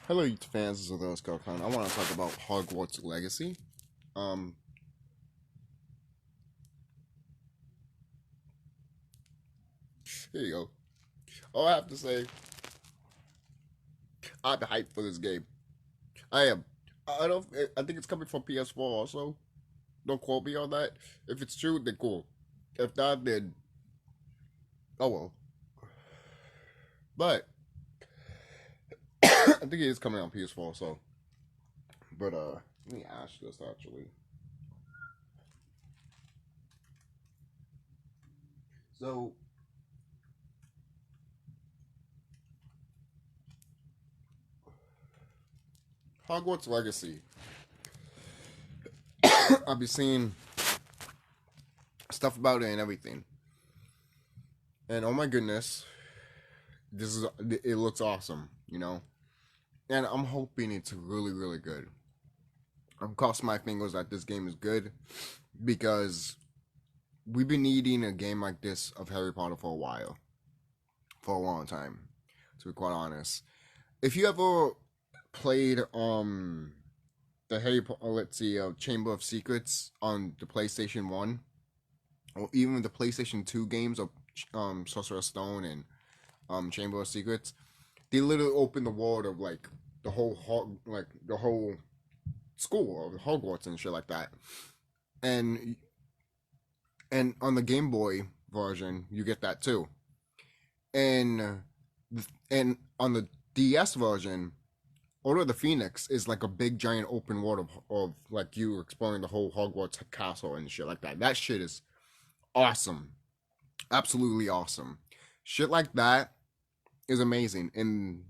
Hello, YouTube fans of TheSkullKlown. I want to talk about Hogwarts Legacy. Um, Here you go. All I have to say, I'm hyped for this game. I am. I don't. I think it's coming from PS4 also. Don't quote me on that. If it's true, then cool. If not, then oh well. But I think it is coming on PS4. So, but let me ask this actually. So Hogwarts Legacy. I'll be seeing stuff about it and everything. And oh my goodness, it looks awesome, you know. And I'm hoping it's really really good. I'm crossing my fingers that this game is good because we've been needing a game like this of Harry Potter for a while, for a long time, to be quite honest. If you ever played the Chamber of Secrets on the PlayStation 1 or even the PlayStation 2 games of Sorcerer's Stone and Chamber of Secrets, they literally open the world of like the whole school of Hogwarts and shit like that. And on the Game Boy version, you get that too. And on the DS version, Order of the Phoenix is like a big giant open world of like you exploring the whole Hogwarts castle and shit like that. That shit is awesome. Absolutely awesome. Shit like that is amazing. And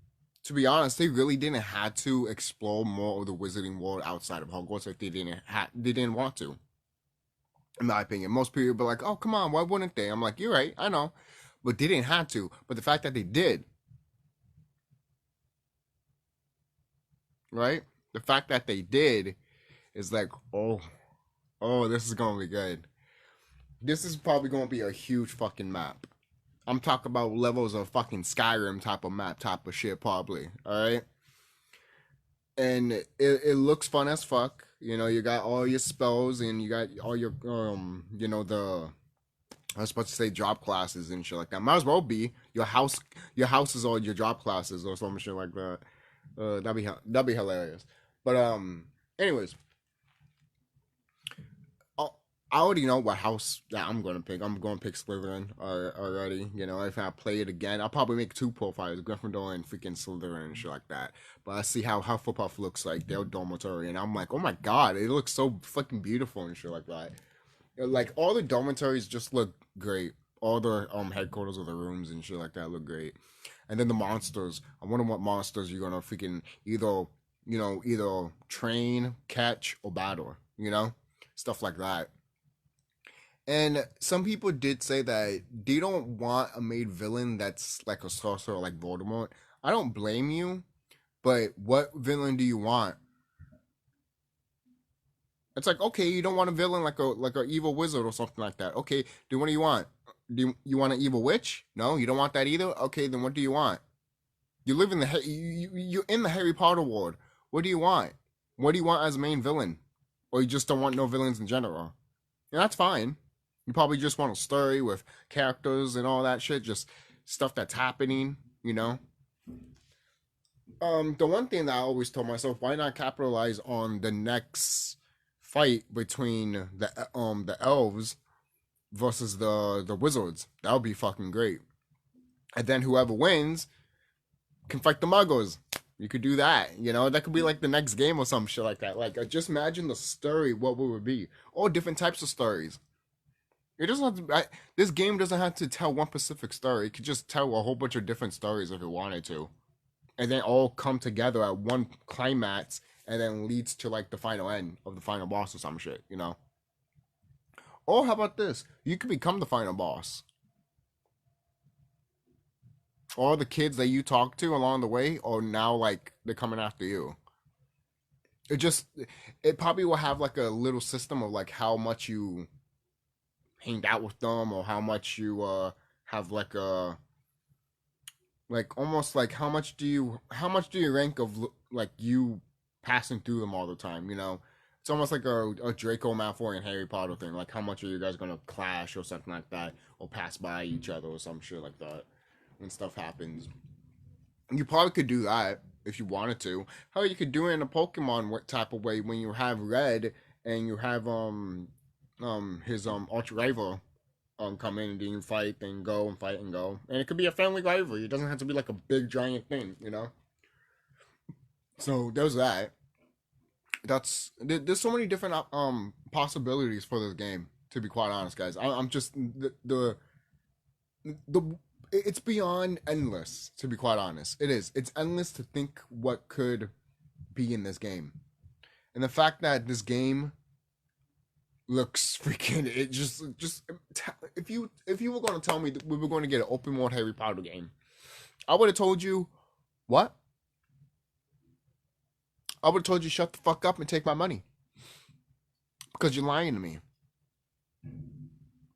to be honest, they really didn't have to explore more of the wizarding world outside of Hogwarts if they didn't want to. In my opinion, most people be like, "Oh, come on, why wouldn't they?" I'm like, "You're right, I know," but they didn't have to. But the fact that they did, right? The fact that they did is like, oh, this is gonna be good. This is probably gonna be a huge fucking map. I'm talking about levels of fucking Skyrim type of map, type of shit, probably. All right, and it looks fun as fuck. You know, you got all your spells and you got all your the I was supposed to say job classes and shit like that. Might as well be your house. Your house is all your job classes or some shit like that. That'd be hilarious. But anyways, I already know what house that I'm gonna pick. I'm gonna pick Slytherin already. You know, if I play it again, I'll probably make two profiles: Gryffindor and freaking Slytherin and shit like that. But I see how Hufflepuff looks like their dormitory, and I'm like, oh my god, it looks so fucking beautiful and shit like that. Like all the dormitories just look great. All the headquarters of the rooms and shit like that look great. And then the monsters. I wonder what monsters you're gonna freaking either train, catch, or battle. You know, stuff like that. And some people did say that they don't want a made villain that's like a sorcerer like Voldemort. I don't blame you, but what villain do you want? It's like, okay, you don't want a villain like a evil wizard or something like that. Okay, then what do you want? Do you want an evil witch? No, you don't want that either. Okay, then what do you want? You live in you're in the Harry Potter world. What do you want? What do you want as a main villain? Or you just don't want no villains in general? And that's fine. You probably just want a story with characters and all that shit, just stuff that's happening, you know. The one thing that I always told myself, why not capitalize on the next fight between the elves versus the wizards? That would be fucking great. And then whoever wins can fight the muggles. You could do that, you know. That could be like the next game or some shit like that. Like, just imagine the story, what would it be? All different types of stories. It doesn't have to. This game doesn't have to tell one specific story. It could just tell a whole bunch of different stories if it wanted to, and then all come together at one climax, and then leads to like the final end of the final boss or some shit, you know. Or how about this? You could become the final boss. All the kids that you talk to along the way are now like they're coming after you. It just it probably will have like a little system of like how much you hanged out with them or how much you have like almost like how much do you rank of like you passing through them all the time. You know, it's almost like a Draco Malfoy and Harry Potter thing. Like, how much are you guys gonna clash or something like that, or pass by each other or some shit like that when stuff happens. You probably could do that if you wanted to. How you could do it in a Pokemon type of way when you have Red and you have his arch rival come in and then you fight, then go and fight and go. And it could be a family rivalry. It doesn't have to be like a big giant thing, you know? So there's that. There's so many different possibilities for this game, to be quite honest, guys. I'm just the it's beyond endless, to be quite honest. It is. It's endless to think what could be in this game. And the fact that this game looks freaking, it just if you were going to tell me that we were going to get an open world Harry Potter game, I would have told you what? I would have told you shut the fuck up and take my money. Because you're lying to me.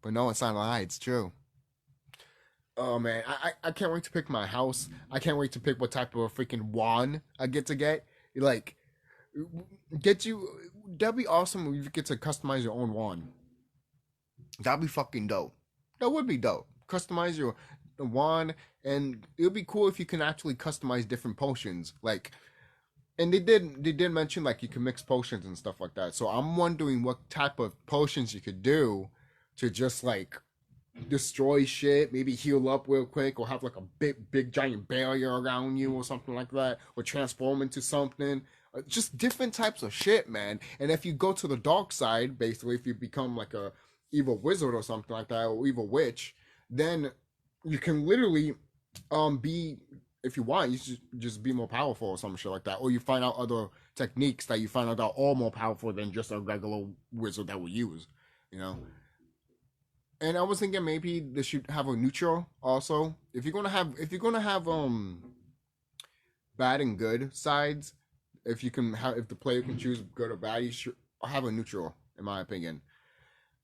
But no, it's not a lie, it's true. Oh man, I can't wait to pick my house. I can't wait to pick what type of freaking wand I get to get. Like, that'd be awesome if you get to customize your own wand. That'd be fucking dope. That would be dope. Customize your wand, and it would be cool if you can actually customize different potions. Like, and they did mention like you can mix potions and stuff like that. So I'm wondering what type of potions you could do to just like destroy shit, maybe heal up real quick, or have like a big giant barrier around you or something like that, or transform into something. Just different types of shit, man. And if you go to the dark side, basically, if you become like a evil wizard or something like that, or evil witch, then you can literally be, if you want, you should just be more powerful or some shit like that. Or you find out other techniques that you find out are all more powerful than just a regular wizard that we use, you know. And I was thinking maybe they should have a neutral also. If you're gonna have bad and good sides, if the player can choose good or bad, you should have a neutral, in my opinion.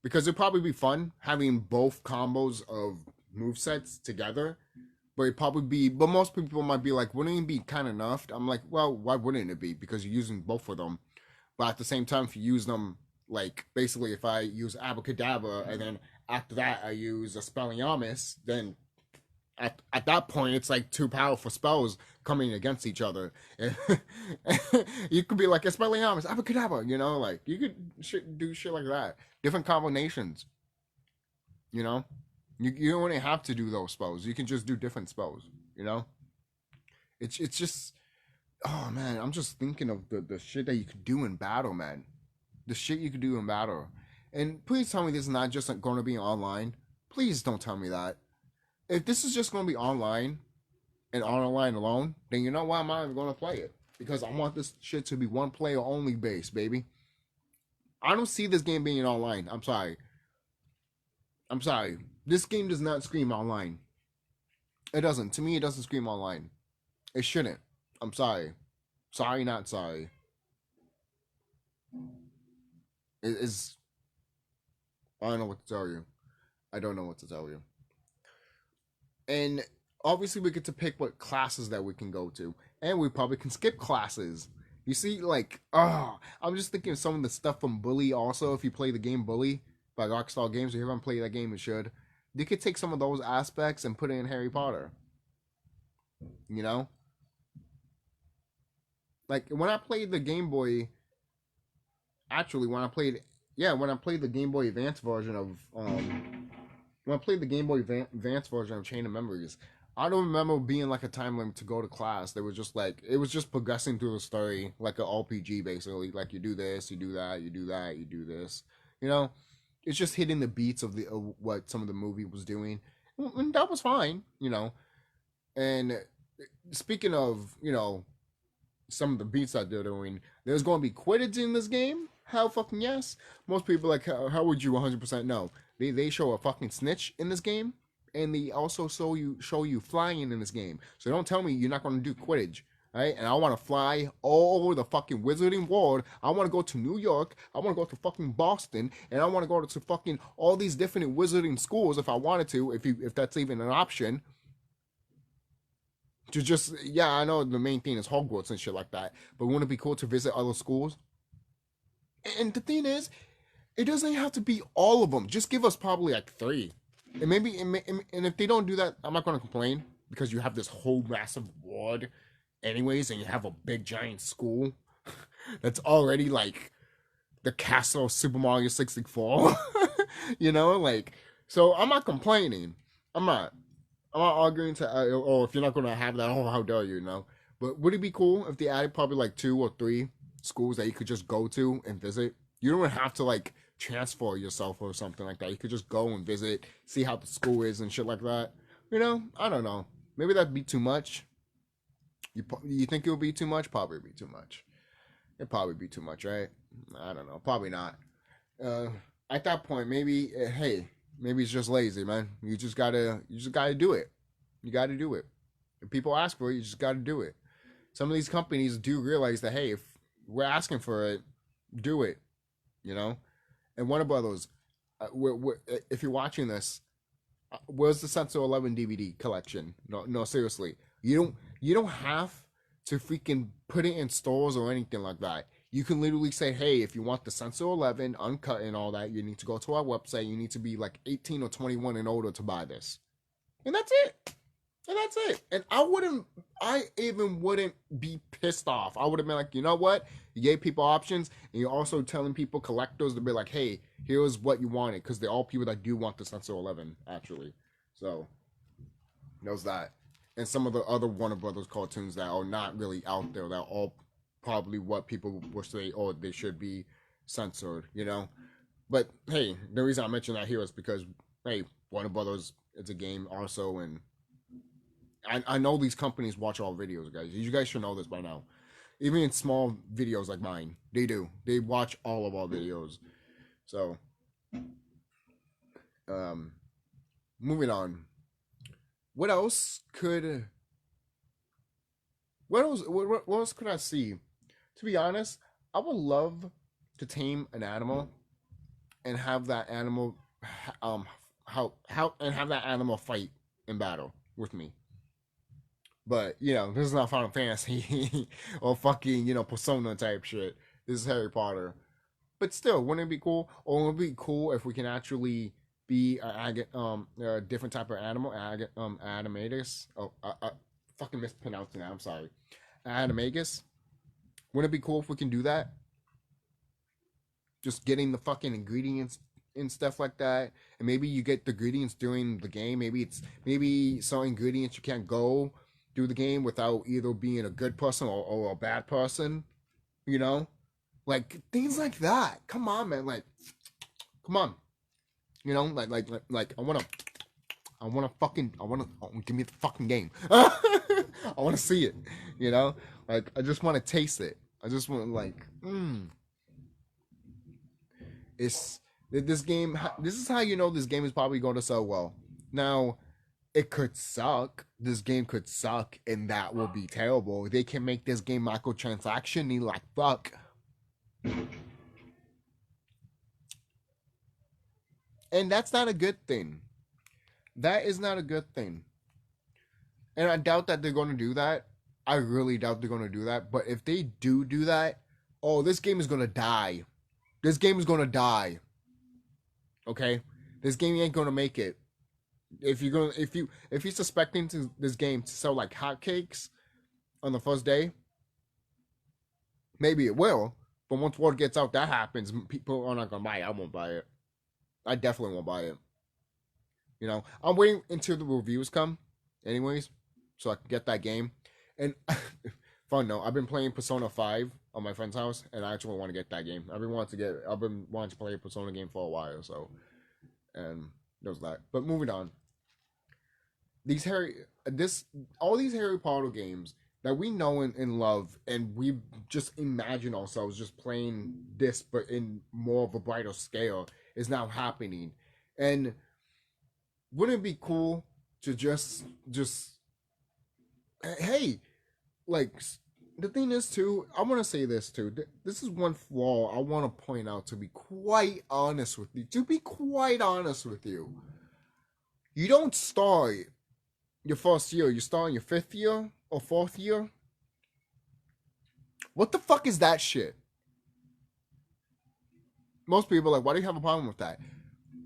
Because it'd probably be fun having both combos of movesets together. But most people might be like, wouldn't it be kind of enough? I'm like, well, why wouldn't it be? Because you're using both of them. But at the same time, if you use them, like, basically if I use Abracadabra and then after that I use a Expelliarmus, then at that point it's like two powerful spells coming against each other. And you could be like Expelliarmus, Abracadabra, you know, like you could do shit like that. Different combinations, you know. You don't even have to do those spells. You can just do different spells, you know. It's just, oh man, I'm just thinking of the shit that you could do in battle, man. The shit you could do in battle. And please tell me this is not just going to be online. Please don't tell me that. If this is just going to be online and online alone, then you know why I'm not even going to play it. Because I want this shit to be one player only base, baby. I don't see this game being online. I'm sorry. This game does not scream online. It doesn't. To me, it doesn't scream online. It shouldn't. I'm sorry. Sorry, not sorry. It is. I don't know what to tell you. I don't know what to tell you. And obviously, we get to pick what classes that we can go to. And we probably can skip classes. You see, like, I'm just thinking of some of the stuff from Bully also. If you play the game Bully by Rockstar Games, if you haven't played that game, you should. They could take some of those aspects and put it in Harry Potter. You know? Like, when I played the Game Boy... Actually, when I played the Game Boy Advance version of... when I played the Game Boy Advance version of Chain of Memories, I don't remember being like a time limit to go to class. They were just like... It was just progressing through the story like an RPG, basically. Like, you do this, you do that, you do that, you do this. You know? It's just hitting the beats of what some of the movie was doing. And that was fine, you know. And speaking of, you know, some of the beats that they're doing, there's going to be Quidditch in this game? Hell fucking yes. Most people like, how would you 100% know? They show a fucking snitch in this game, and they also show you flying in this game. So don't tell me you're not going to do Quidditch. Right? And I want to fly all over the fucking wizarding world. I want to go to New York. I want to go to fucking Boston. And I want to go to fucking all these different wizarding schools if I wanted to, if that's even an option. To just, yeah, I know the main thing is Hogwarts and shit like that, but wouldn't it be cool to visit other schools? And the thing is, it doesn't have to be all of them. Just give us probably like 3. And maybe, and if they don't do that, I'm not going to complain because you have this whole massive ward anyways, and you have a big giant school that's already like the castle of Super Mario 64. You know, like, so I'm not complaining. I'm not. I'm not arguing to, oh, if you're not going to have that, oh, how dare you, know? But would it be cool if they added probably like 2 or 3 schools that you could just go to and visit? You don't have to like transfer yourself or something like that. You could just go and visit, see how the school is and shit like that. You know, I don't know. Maybe that'd be too much. You think it would be too much? Probably be too much. It'd probably be too much, right? I don't know. Probably not. At that point, maybe hey, maybe it's just lazy, man. You just gotta do it. You gotta do it. If people ask for it, you just gotta do it. Some of these companies do realize that, hey, if we're asking for it, do it. You know. And Warner Brothers, if you're watching this, where's the Sensor 11 DVD collection? No, seriously. You don't have to freaking put it in stores or anything like that. You can literally say, hey, if you want the Sensor 11 uncut and all that, you need to go to our website. You need to be like 18 or 21 in order to buy this. And that's it. And that's it. And I even wouldn't be pissed off. I would have been like, you know what? You gave people options, and you're also telling people, collectors, to be like, hey, here's what you wanted. Because they're all people that do want the Sensor 11, actually. So, knows that. And some of the other Warner Brothers cartoons that are not really out there, that are all probably what people will say, oh, they should be censored, you know? But, hey, the reason I mention that here is because, hey, Warner Brothers, it's a game also, and I know these companies watch all videos, guys. You guys should know this by now. Even in small videos like mine, they do. They watch all of our videos. So, moving on. What else could I see? To be honest, I would love to tame an animal and have that animal have that animal fight in battle with me. But, you know, this is not Final Fantasy or fucking, you know, Persona type shit. This is Harry Potter. But still, wouldn't it be cool? Or would it be cool if we can actually be a different type of animal, animagus. Oh, I fucking mispronouncing that. I'm sorry. Animagus. Wouldn't it be cool if we can do that? Just getting the fucking ingredients and stuff like that, and maybe you get the ingredients during the game. Maybe some ingredients you can't go through the game without either being a good person or a bad person. You know, like things like that. Come on, man. Like, come on. You know, like I wanna give me the fucking game. I wanna see it. You know, like I just wanna taste it. I just want it's this game. This is how you know this game is probably going to sell well. Now, it could suck. This game could suck, and that will be terrible. They can make this game microtransaction-y like fuck. And that's not a good thing. That is not a good thing. And I doubt that they're going to do that. I really doubt they're going to do that. But if they do that, oh, this game is going to die. This game is going to die. Okay? This game ain't going to make it. If you're suspecting this game to sell like hotcakes on the first day, maybe it will. But once word gets out that happens, people are not going to buy it. I won't buy it. I definitely won't buy it. You know, I'm waiting until the reviews come, anyways, so I can get that game. And fun note, I've been playing Persona 5 on my friend's house, and I actually want to get that game. I've been wanting to play a Persona game for a while, so, and there's that. But moving on, all these Harry Potter games that we know and love, and we just imagine ourselves just playing this, but in more of a brighter scale, is now happening. And wouldn't it be cool to just hey, like, the thing is too, I want to say this too, this is one flaw I want to point out, to be quite honest with you. You don't start your first year, you start in your 5th year or fourth year. What the fuck is that shit? Most people are like, why do you have a problem with that?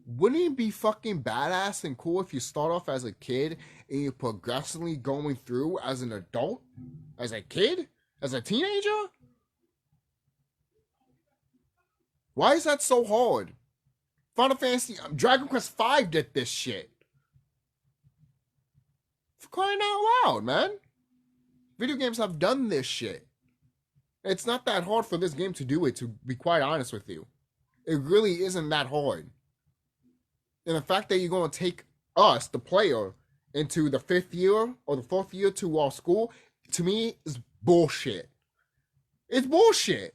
Wouldn't it be fucking badass and cool if you start off as a kid and you're progressively going through as an adult? As a kid? As a teenager? Why is that so hard? Final Fantasy, Dragon Quest V did this shit. For crying out loud, man. Video games have done this shit. It's not that hard for this game to do it, to be quite honest with you. It really isn't that hard. And the fact that you're going to take us, the player, into the 5th year or the 4th year to our school, to me, is bullshit. It's bullshit.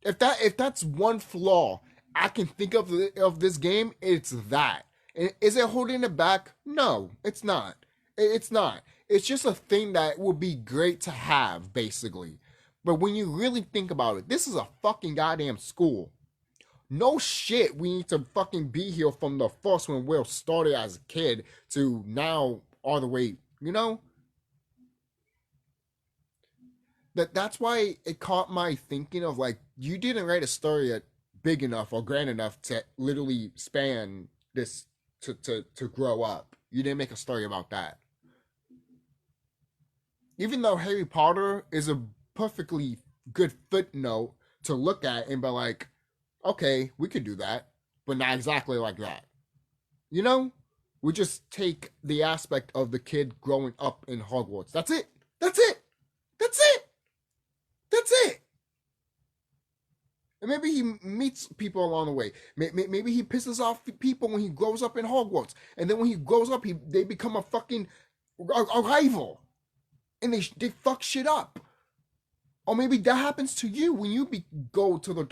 If that's one flaw I can think of this game, it's that. And is it holding it back? No, it's not. It's not. It's just a thing that would be great to have, basically. But when you really think about it, this is a fucking goddamn school. No shit, we need to fucking be here from the first when Will started as a kid to now all the way, you know? That's why it caught my thinking of like, you didn't write a story big enough or grand enough to literally span this to grow up. You didn't make a story about that. Even though Harry Potter is a perfectly good footnote to look at and be like, okay, we could do that, but not exactly like that. You know? We just take the aspect of the kid growing up in Hogwarts. That's it. That's it. That's it. That's it. And maybe he meets people along the way. Maybe he pisses off people when he grows up in Hogwarts. And then when he grows up, they become a fucking a rival. And they fuck shit up. Or maybe that happens to you when you go to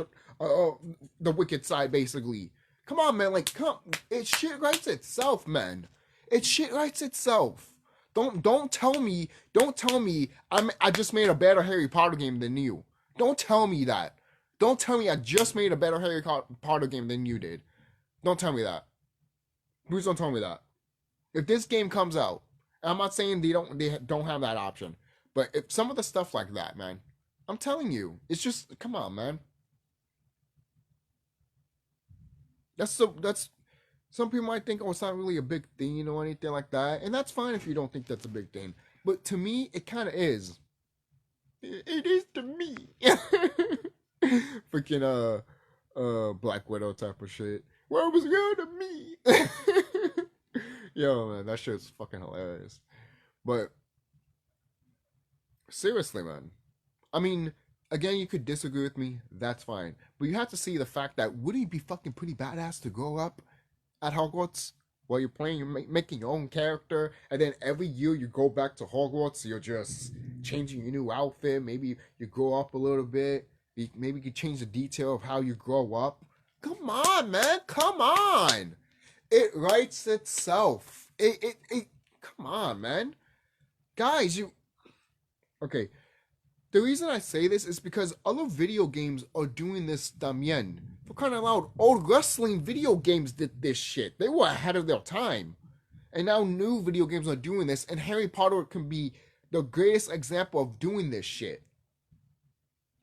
the wicked side, basically. Come on, man. Like, it shit writes itself, man. It shit writes itself. Don't tell me I just made a better Harry Potter game than you. Don't tell me that. Don't tell me I just made a better Harry Potter game than you did. Don't tell me that. Please don't tell me that. If this game comes out, I'm not saying they don't have that option, but if some of the stuff like that, man, I'm telling you, it's just, come on, man. That's some people might think, oh, it's not really a big thing or anything like that, and that's fine if you don't think that's a big thing. But to me, it kind of is. It is to me. Freaking Black Widow type of shit. What was good to me? Yo, man, that shit's fucking hilarious. But seriously, man. I mean, again, you could disagree with me. That's fine. But you have to see the fact that wouldn't it be fucking pretty badass to grow up at Hogwarts while you're playing, you're making your own character, and then every year you go back to Hogwarts, you're just changing your new outfit. Maybe you grow up a little bit. Maybe you could change the detail of how you grow up. Come on, man. Come on. It writes itself. It come on, man. Guys, okay. The reason I say this is because other video games are doing this también. For crying out loud, old wrestling video games did this shit. They were ahead of their time. And now new video games are doing this, and Harry Potter can be the greatest example of doing this shit.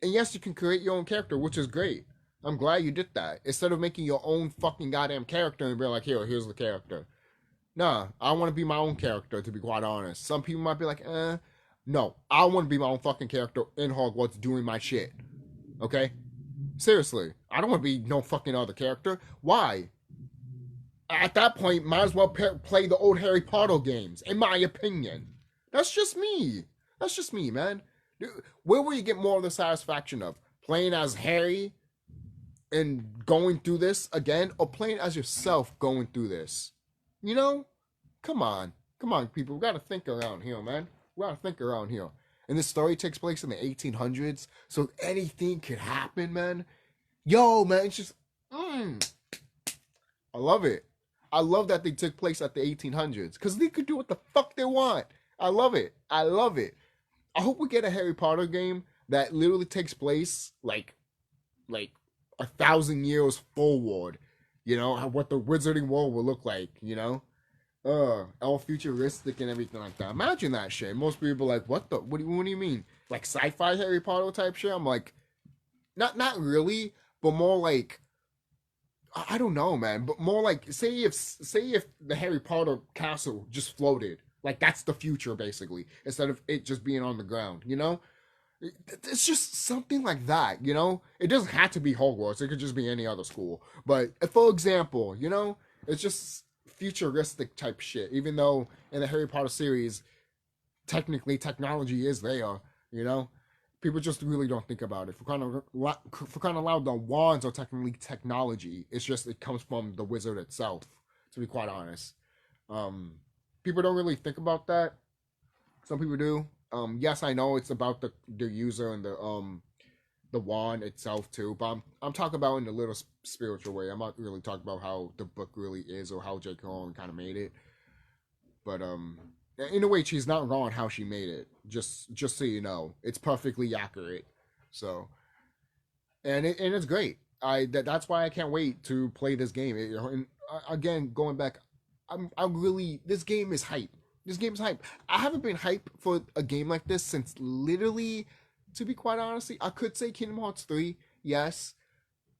And yes, you can create your own character, which is great. I'm glad you did that. Instead of making your own fucking goddamn character and being like, here's the character. Nah, I want to be my own character, to be quite honest. Some people might be like, no, I want to be my own fucking character in Hogwarts doing my shit. Okay? Seriously. I don't want to be no fucking other character. Why? At that point, might as well play the old Harry Potter games, in my opinion. That's just me. That's just me, man. Where will you get more of the satisfaction of? Playing as Harry and going through this again, or playing as yourself going through this? You know? Come on. Come on, people. We gotta think around here, man. We gotta think around here. And this story takes place in the 1800s, so anything could happen, man. Yo, man, it's just... I love it. I love that they took place at the 1800s, because they could do what the fuck they want. I love it. I love it. I hope we get a Harry Potter game that literally takes place like 1,000 years forward. You know, what the Wizarding World will look like, you know? all futuristic and everything like that. Imagine that shit. Most people are like, what do you mean? Like sci-fi Harry Potter type shit? I'm like, not really, but more like, I don't know, man. But more like, say if the Harry Potter castle just floated, like that's the future basically, instead of it just being on the ground. You know, it's just something like that. You know, it doesn't have to be Hogwarts. It could just be any other school. But for example, you know, it's just futuristic type shit. Even though in the Harry Potter series, technically technology is there. You know, people just really don't think about it. For crying out loud, the wands are technically technology. It's just it comes from the wizard itself. To be quite honest, people don't really think about that. Some people do. Yes, I know it's about the user and the wand itself too, but I'm talking about in a little spiritual way. I'm not really talking about how the book really is or how J.K. Rowling kind of made it. But in a way, she's not wrong how she made it. Just so you know, it's perfectly accurate. So, and it's great. That's why I can't wait to play this game. And again, going back, I'm really, this game is hype. This game is hype. I haven't been hype for a game like this since literally, to be quite honestly, I could say Kingdom Hearts 3, yes,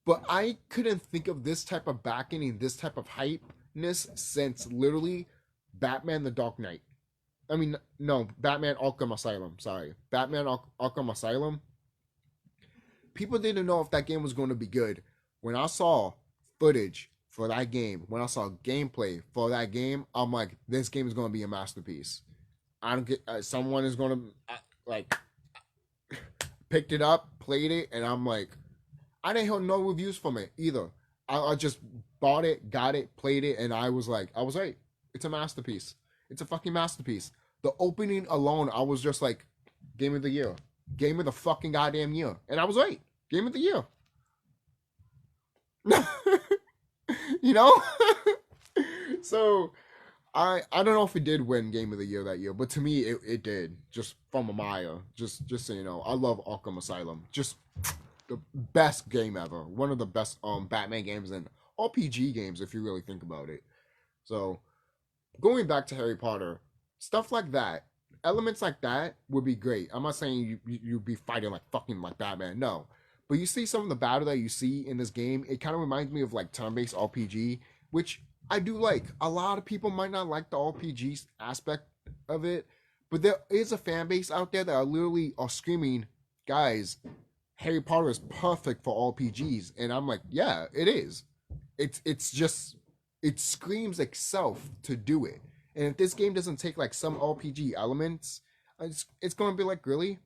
but I couldn't think of this type of backing and this type of hypeness since literally Batman the Dark Knight. I mean, no, Batman Arkham Asylum, sorry. Batman Arkham Asylum. People didn't know if that game was going to be good. When I saw footage for that game, when I saw gameplay for that game, I'm like, this game is going to be a masterpiece. I don't get, someone is going to, like, picked it up, played it, and I'm like, I didn't hear no reviews from it either. I just bought it, got it, played it, and I was like, I was right. It's a masterpiece. It's a fucking masterpiece. The opening alone, I was just like, game of the year. Game of the fucking goddamn year. And I was right. Game of the year. You know? So, I don't know if it did win Game of the Year that year, but to me, it did. Just from a mile. Just so you know. I love Arkham Asylum. Just the best game ever. One of the best Batman games and RPG games, if you really think about it. So, going back to Harry Potter, stuff like that, elements like that would be great. I'm not saying you'd be fighting like fucking like Batman, no. But you see some of the battle that you see in this game, it kind of reminds me of like turn-based RPG, which I do like. A lot of people might not like the RPG aspect of it, but there is a fan base out there that are literally screaming, guys, Harry Potter is perfect for RPGs. And I'm like, yeah, it is. It's just, it screams itself to do it. And if this game doesn't take like some RPG elements, it's going to be like, really?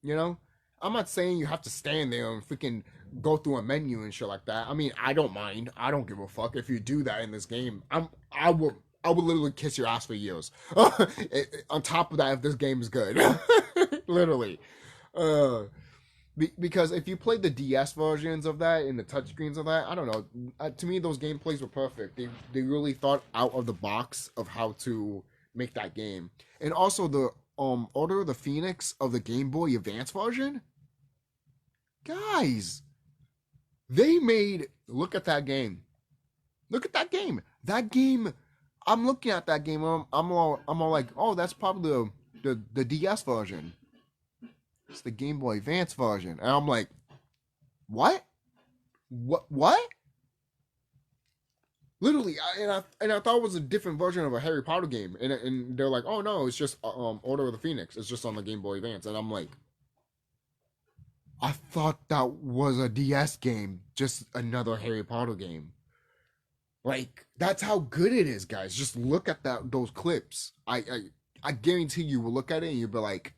You know? I'm not saying you have to stand there and freaking go through a menu and shit like that. I mean, I don't mind. I don't give a fuck if you do that in this game. I would literally kiss your ass for years. On top of that, if this game is good, literally, because if you played the DS versions of that and the touchscreens of that, I don't know. To me, those gameplays were perfect. They really thought out of the box of how to make that game, and also the Order of the Phoenix of the Game Boy Advance version. Guys, they made, look at that game. Look at that game. That game, I'm looking at that game. I'm all like, oh, that's probably the DS version. It's the Game Boy Advance version, and I'm like, what? Literally, I thought it was a different version of a Harry Potter game, and they're like, oh no, it's just Order of the Phoenix. It's just on the Game Boy Advance, and I'm like, I thought that was a DS game, just another Harry Potter game. Like, that's how good it is, guys. Just look at those clips. I guarantee you will look at it and you'll be like,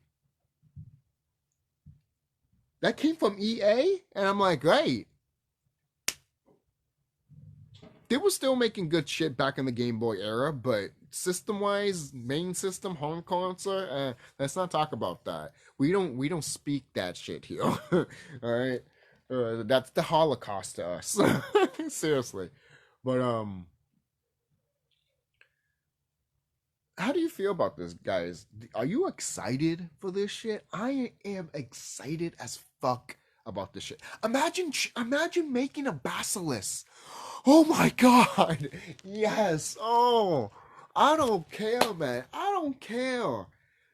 that came from EA? And I'm like, right. They were still making good shit back in the Game Boy era, but system-wise, main system, home console, let's not talk about that. We don't speak that shit here. All right, that's the Holocaust to us. Seriously, but how do you feel about this, guys? Are you excited for this shit? I am excited as fuck about this shit. Imagine making a basilisk. Oh my god! Yes! Oh, I don't care, man. I don't care.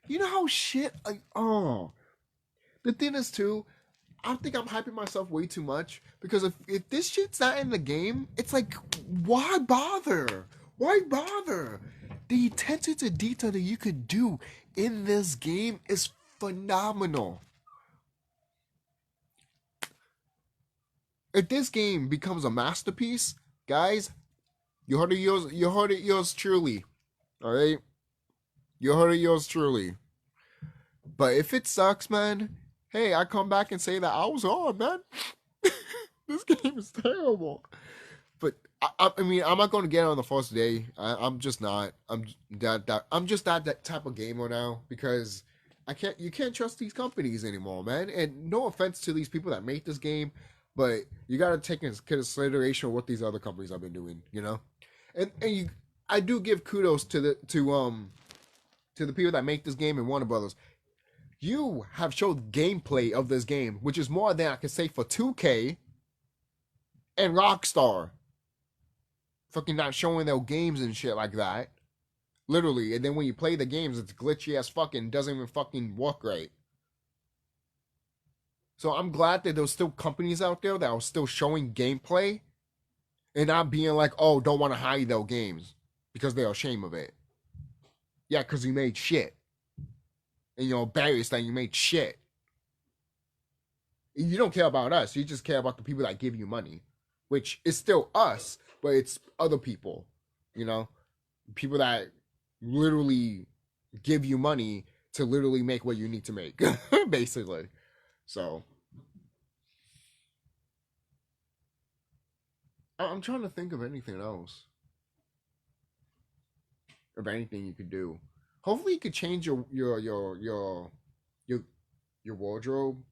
You know how shit like the thing is too, I think I'm hyping myself way too much because if this shit's not in the game, it's like why bother? Why bother? The attention to detail that you could do in this game is phenomenal. If this game becomes a masterpiece, guys, you heard it yours truly. Alright? You heard it yours truly. But if it sucks, man, hey, I come back and say that I was wrong, man. This game is terrible. But I mean, I'm not going to get it on the first day. I'm just not. I'm just not that type of gamer now because I can't. You can't trust these companies anymore, man. And no offense to these people that make this game, but you got to take into consideration what these other companies have been doing. You know, I do give kudos to the people that make this game and Warner Brothers. You have showed gameplay of this game, which is more than I can say for 2K and Rockstar. Fucking not showing their games and shit like that. Literally. And then when you play the games, it's glitchy as fucking doesn't even fucking work right. So I'm glad that there's still companies out there that are still showing gameplay and not being like, oh, don't want to hide their games because they're ashamed of it. Yeah, because you made shit. And you're embarrassed that you made shit. You don't care about us. You just care about the people that give you money. Which is still us, but it's other people. You know? People that literally give you money to literally make what you need to make. Basically. So. I'm trying to think of anything else. Of anything you could do. Hopefully you could change your wardrobe.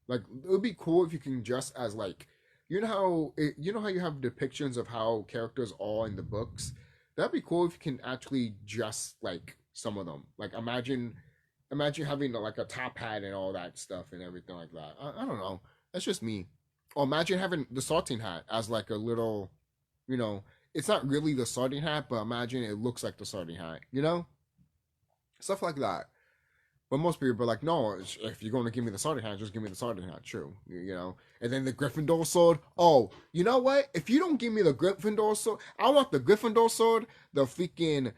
Like it would be cool if you can dress as like you know how you have depictions of how characters are in the books. That'd be cool if you can actually dress like some of them. Like imagine having like a top hat and all that stuff and everything like that. I don't know. That's just me. Or imagine having the sorting hat as like a little, it's not really the sorting hat, but imagine it looks like the sorting hat. Stuff like that. But most people are like, no, if you're going to give me the sorting hat, just give me the sorting hat. True. And then the Gryffindor sword. Oh, you know what? If you don't give me the Gryffindor sword, I want the Gryffindor sword, the freaking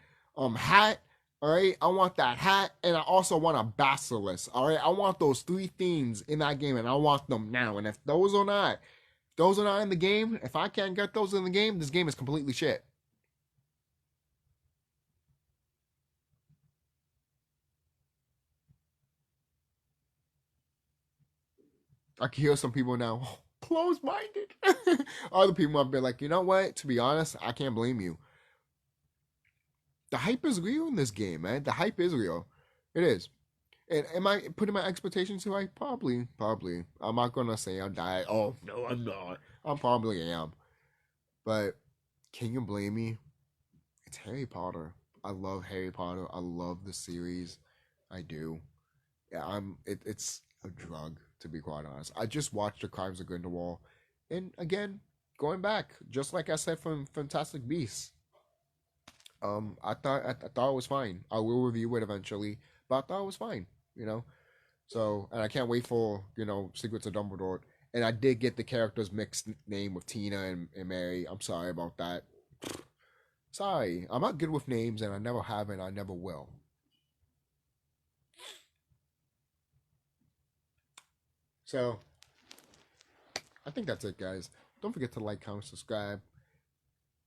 hat. All right. I want that hat. And I also want a basilisk. All right. I want those 3 things in that game and I want them now. And if those are not in the game, if I can't get those in the game, this game is completely shit. I can hear some people now closed-minded. Other people have been like, you know what? To be honest, I can't blame you. The hype is real in this game, man. The hype is real. It is. And am I putting my expectations too high? Probably. I'm not gonna say I'm dying. Oh no, I'm not. I probably am. But can you blame me? It's Harry Potter. I love Harry Potter. I love the series. I do. Yeah, it's a drug, to be quite honest. I just watched The Crimes of Grindelwald, and again, going back, just like I said from Fantastic Beasts, I thought it was fine. I will review it eventually, but I thought it was fine, you know. So, and I can't wait for Secrets of Dumbledore. And I did get the characters mixed name with Tina and Mary. I'm sorry about that. Sorry, I'm not good with names, and I never have, and I never will. So, I think that's it, guys. Don't forget to like, comment, subscribe.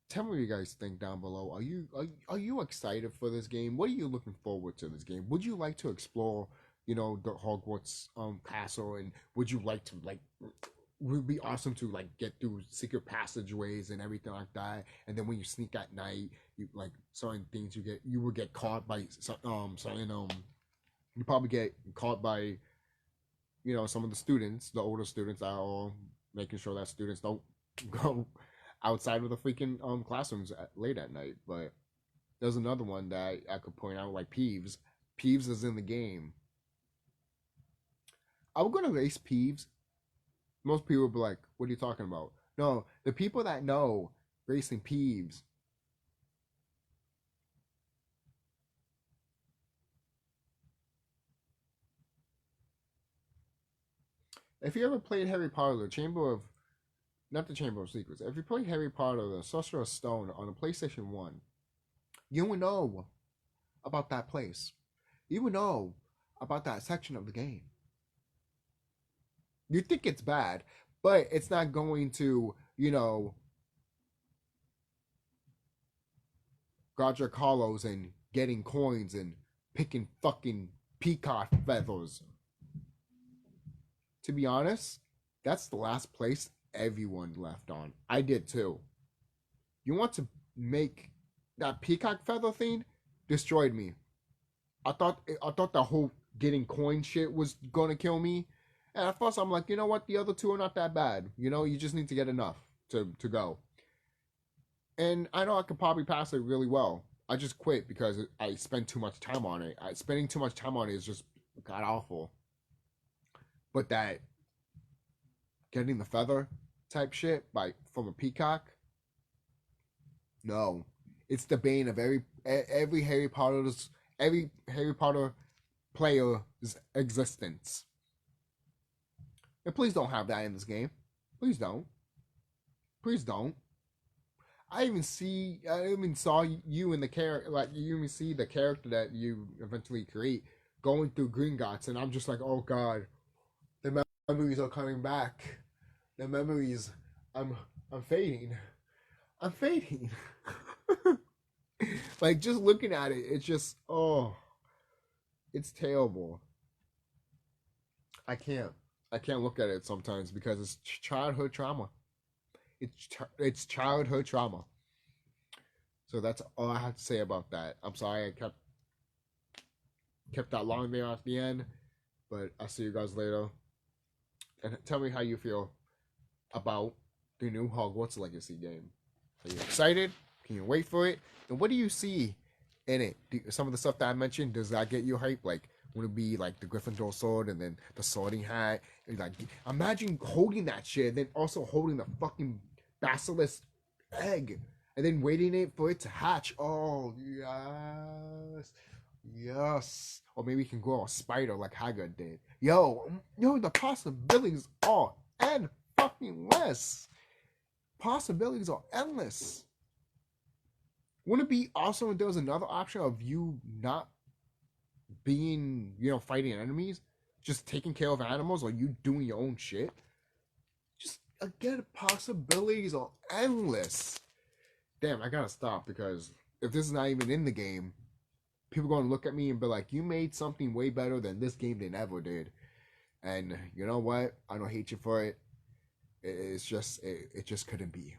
Tell me what you guys think down below. Are you excited for this game? What are you looking forward to this game? Would you like to explore, the Hogwarts castle, and would you like to would it be awesome to get through secret passageways and everything like that? And then when you sneak at night, you certain things you would get caught by you probably get caught by some of the students, the older students that are making sure that students don't go outside of the freaking classrooms late at night. But there's another one that I could point out, like Peeves. Peeves is in the game. I was gonna race Peeves. Most people would be like, "What are you talking about?" No, the people that know racing Peeves If you ever played Harry Potter, the Chamber of, not the Chamber of Secrets, if you played Harry Potter, the Sorcerer's Stone on the PlayStation 1, you would know about that place. You would know about that section of the game. You think it's bad, but it's not going to, Roger Carlos and getting coins and picking fucking peacock feathers. To be honest, that's the last place everyone left on. I did too. You want to make that peacock feather thing? Destroyed me. I thought the whole getting coin shit was gonna kill me. And at first I'm like, you know what? The other two are not that bad. You just need to get enough to go. And I know I could probably pass it really well. I just quit because I spent too much time on it. Spending too much time on it is just god awful. But that getting the feather type shit from a peacock, no, it's the bane of every Harry Potter player's existence. And please don't have that in this game. Please don't. Please don't. I even saw you in the character, like you even see the character that you eventually create going through Gringotts, and I'm just like, oh god, the memories are coming back. The memories, I'm fading. I'm fading. Like just looking at it, it's just it's terrible. I can't look at it sometimes because it's childhood trauma. It's childhood trauma. So that's all I have to say about that. I'm sorry I kept that long there at the end, but I'll see you guys later. And tell me how you feel about the new Hogwarts Legacy game. Are you excited? Can you wait for it? And what do you see in it? Some of the stuff that I mentioned, does that get you hype? Like, would it be like the Gryffindor sword and then the sorting hat? And like, imagine holding that shit and then also holding the fucking basilisk egg and then waiting for it to hatch. Oh, yes. Yes. Or maybe you can grow a spider like Hagrid did. Yo, the possibilities are endless. Possibilities are endless. Wouldn't it be awesome if there was another option of you not being, fighting enemies, just taking care of animals, or you doing your own shit? Just, again, possibilities are endless. Damn, I gotta stop, because if this is not even in the game, people are gonna look at me and be like, you made something way better than this game than ever did. And you know what? I don't hate you for it. It just couldn't be.